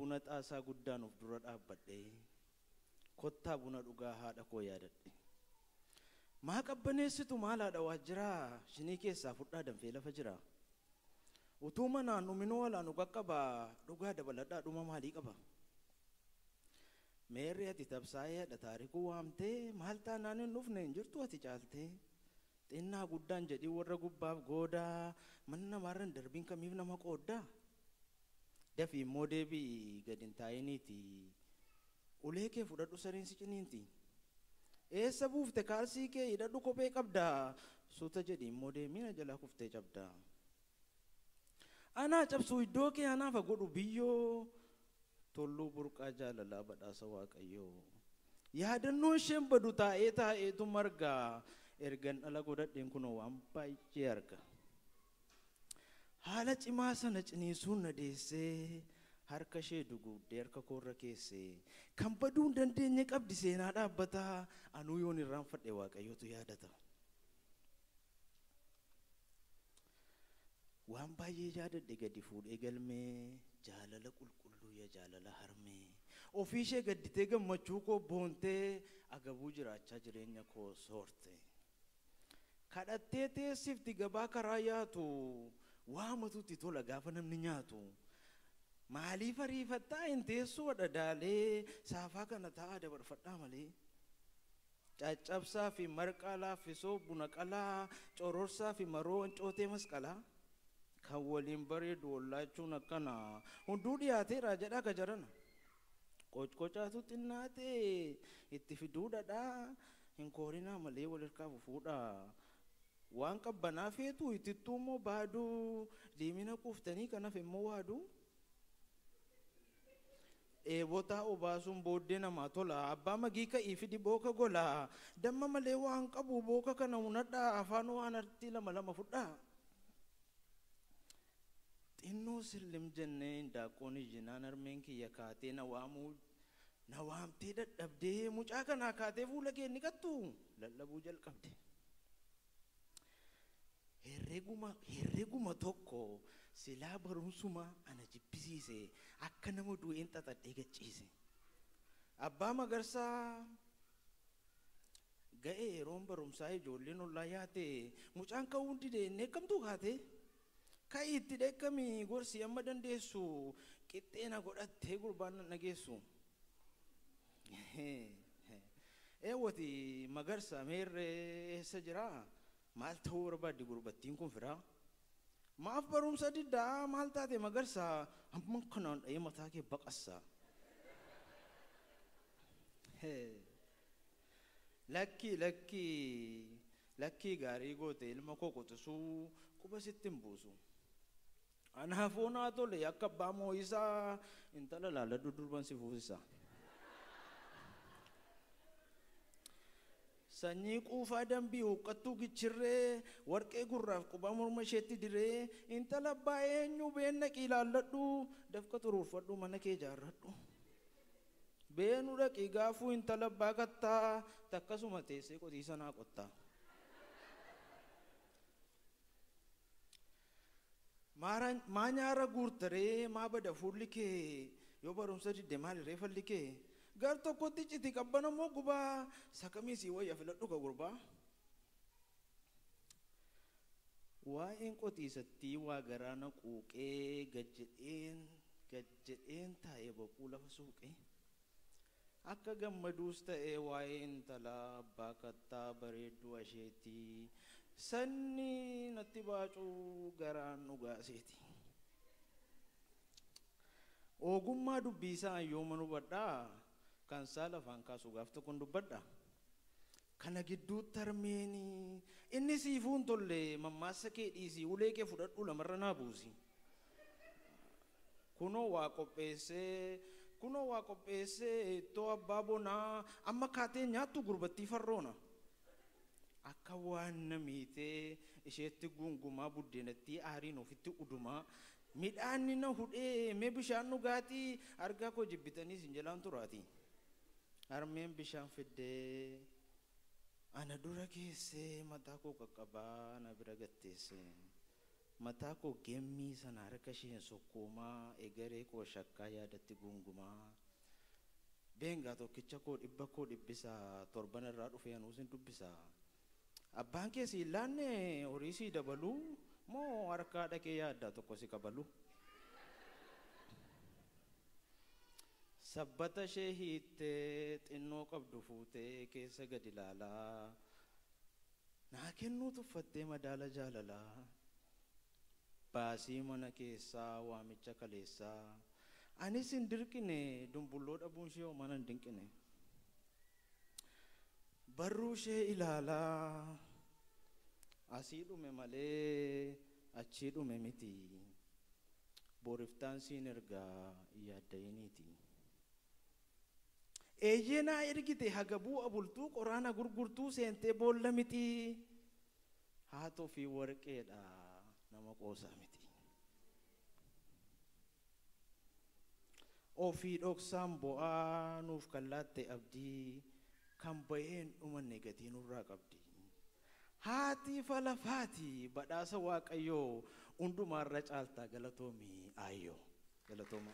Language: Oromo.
buna xaasaa guddaan of dura dhaabbadhe kottaa buna dhugaa haadha koo yaadadhe. Maa qabbaneessitu maal haadha waajjiraa shinii keessaa fudhaa danfee lafa jira. Utuu manaan dhuminuu walaan qaqqabaa dhugaa dabaladhaa dhuma maalii qaba. Meerri ati tabsaa'ee haadha taarikuu waamtee maal taanaan hin dhufne hin jirtu ati caaltee. Xinnaa guddaan jedhii warra gubbaaf goodaa mana namaarran darbiin kamiif nama qooddaa. Dafii immoo deebii gad hin taa'iniiti ulee kee fudhadhu sareensi ciniinti. Eessa buufte kaalsii kee hidhadhu kophee qabdaa suuta jedhii immoo deemina jalaa kuftee cabdaa. Anaa cabsuu iddoo kee anaaf godhu biyyoo tolluu burqaa jaalalaa badhaasa waaqayyoo. Yaadannoo isheen badu taa'eetu margaa ergan dhala godhadheen kunoo waan baay'ee arga. Haala cimaa sana ciniisuun na deessee harka ishee duguugdee harka koorra keessee kan baduu hin dandeenye qabdi seenaa dhaabbataa anuu yoon irraanfadhe waaqayyootu yaadata. Waan baay'ee yaadadhe gadi fuudhee galmee jaalala qulqulluu yaa jaalala harmee ofii ishee gadditee gammachuu koo boontee agabuu jiraachaa jireenya koo soorte. Kadhattee teessifti gabaa karaa yaatu waamatutti tola gaafa namni nyaatu. Maaliif ariifattaa hin teessuu dhadhaalee saafaa kana taa'aa dabarfadhaa malee. Caccabsaa fi marqaa laaffisoo buna qalaa cororsaa fi maroo wancootee masqalaa. Kan waliin bareedu wallaachuun akkana hunduu dhiyaateera jedhaa ka jarana. Qococaatu xinnaatee itti fiduudhadhaa hin koorinaa malee walirkaa fufuudhaa. Waan qabbanaa feetu itittuu immoo baaduu diimina kuuftanii kanaaf immoo waaduu. Eebotaa obaasuun booddee namaa tola abbaa magii ka'ii fidi booka gola damma malee waan qabu booka kana hunadhaa afaan waan artii lama fudhaa. Xinnoo sillim jennee daaqoon ijinaan harmeen kiyya kaatee na waamtee dadhabdee mucaa kanaa kaatee fuula kee ni qattu lallabuu jalqabde. Herreguma tokko silaa barumsuma ana jibbisiise akka nama du'een xaxadhee gachiise. Abbaa Magarsaa ga'ee yeroon barumsaa ijoolleen ollaa yaate mucaan ka'uu didee inni eekkamtuu kaate. Ka'ii itti dheekkamii gorsii amma dandeessu qixxeena godhattee gurbaan nageessu. Eewwati Magarsaa meerree eessa jiraa? Maal ta'uu barbaaddi gurbattiin kun firaa? Maaf barumsa diddaa maal taate Magarsaa amman kanaan dha'ee mataa kee baqassaa. Lakkii gaarii goote ilma koo qotisuu quba sitti hin buusu. Anaafuu naa tole akka abbaa moo'isaa intala laaladhu durban si fuusisaa. Sanyii quufaa dambii huqqattuu gichirree warqee gurraaf quba morma isheetti diree intala abbaa eenyu beenna qilaalladhu dafqa turuurfadhu mana kee jaarradhu. Beenu dhaqii gaafuu intala abbaa kattaa takkasuma teessee qotiisa naa qottaa. Maa nyaara guurtaree maa bada fuulli kee yoo barumsa didde maali reeffalli kee. Gar tokkotti citi qabbana moo gubaa sakamiisii wayya filadhu ka gurbaa. Waa'een qotiisattii waa garaana quuqee gajjedheen taa'ee boquu lafa suuqee. Akka gammaduus ta'ee waa'ee intalaa abbaa kattaa bareedduu asheetii sanni natti baacuu garaan dhugaaseeti. Ogummaa dubbisaa yooma hubadhaa kan saala afaan kaasuu gaaf tokkoon dubbadha. Kana gidduutti harmeeni inni siifuun tolle mammaassa kee dhiisii ulee kee fudhadhu lamarra naa buusi. Kunoo waa qopheessee ittoo abbaa bonaa amma kaatee nyaattu gurbattii farroona. Akka waan namiitee isheetti gungumaa buddeenatti aariin ofitti udumaa midhaanni na hudhee mee bishaan dhugaatii argaa koo jibbitanii sin jalaan turaati. Harmeen bishaan fiddee ana dura keessee mataa koo qaqqabaa na bira gatteesse. mataa koo geemmii sana harka isheen sokkoomaa egeree koo shakkaa yaadatti gungumaa beengaa tokkicha koo dhibbisaa torban irraa dhufee anuusin dubbisaa abbaan kee si ilaanne horii si dabaluu moo harkaa dhaqee yaaddaa tokko si qabalu sabbata ishee hiittee xinnoo qabdu fuutee keessa gadi ilaalaa naa kennuu tuffattee madaala jaalalaa baasii mana keessaa waamicha kaleessaa anis hin dirqine dumbulloo dhabuun ishee mana hin dinqine barruu ishee ilaalaa asii dhume malee achii dhume miti booriftaan siin ergaa yaaddayiniiti eeyyeenaa ergite hagabuu abultuu qoraana gurgurtuu seentee boolla miti haatoo fi warqeedha nama qoosaa miti ofii dhoksaan bo'aa nuuf kallaatte abdii kan baheen dhumanne gatii nurraa qabdi haati falafaati badhaasa waaqayyoo hundumaarra caaltaa galatoomii aayyoo galatooma